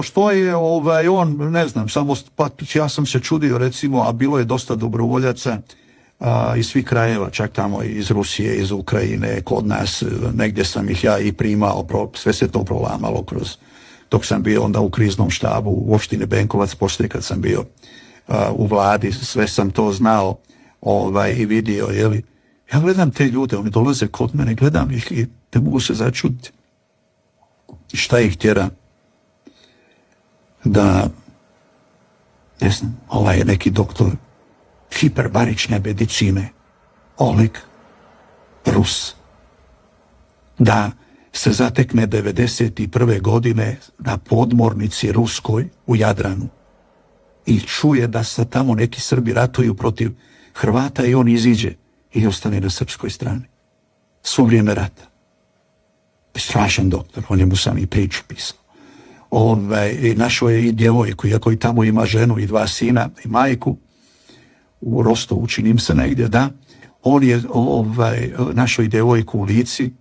što je on, ne znam, samo, pa ja sam se čudio recimo, a bilo je dosta dobrovoljaca iz svih krajeva, čak tamo iz Rusije, iz Ukrajine, kod nas, negdje sam ih ja i primao, sve se to prolamalo dok sam bio onda u kriznom štabu u opštini Benkovac, poslije kad sam bio u vladi, sve sam to znao i vidio, jeli. Ja gledam te ljude, oni dolaze kod mene, gledam ih i ne mogu se začuditi. Šta ih tjera da, ne znam, je neki doktor hiperbarične medicine, Oleg, Rus, da se zatekne 91. godine na podmornici ruskoj u Jadranu i čuje da se tamo neki Srbi ratuju protiv Hrvata i on iziđe i ostane na srpskoj strani. Svo vrijeme rata. Strašan doktor, o njemu sam i priču pisao. I našao je i djevojku, iako i tamo ima ženu i 2 sina i majku, u Rostovu, činim se negdje, da. On je našao i djevojku u Lici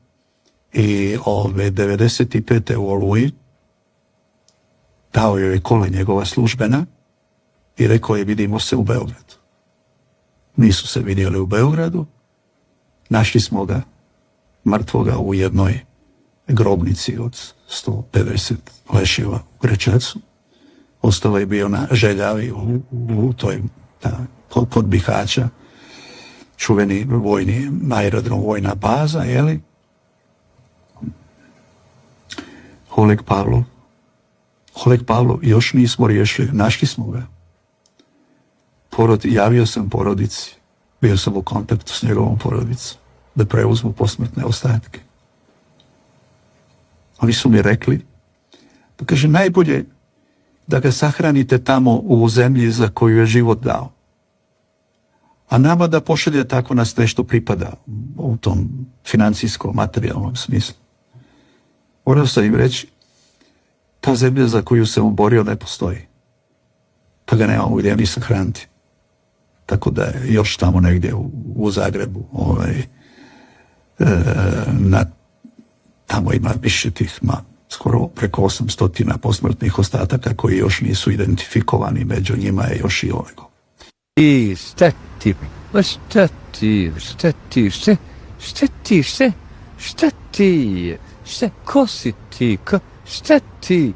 i 95. u Oluji dao joj je kole njegova službena i rekao je vidimo se u Beogradu. Nisu se vidjeli u Beogradu, našli smo ga mrtvoga u jednoj grobnici od 150 leševa u Gračacu. Ostalo je bio na Željavi u toj kod Bihaća, čuveni vojni aerodrom, vojna baza, jeli? Oleg Pavlov, još nismo riješili, našli smo ga. Javio sam porodici, bio sam u kontaktu s njegovom porodicom, da preuzmu posmrtne ostatke. Oni su mi rekli, da kaže, najbolje da ga sahranite tamo u zemlji za koju je život dao. A nama da pošalje tako nas nešto pripada u tom financijskom, materijalnom smislu. Morao sam im reći, ta zemlja za koju se on borio ne postoji. Pa ga nemamo gdje ni sahraniti. Tako da je još tamo negdje u Zagrebu, tamo ima više tih, skoro preko 800 posmrtnih ostataka koji još nisu identifikovani, među njima je još i Olegov. Šta ti, ko si ti,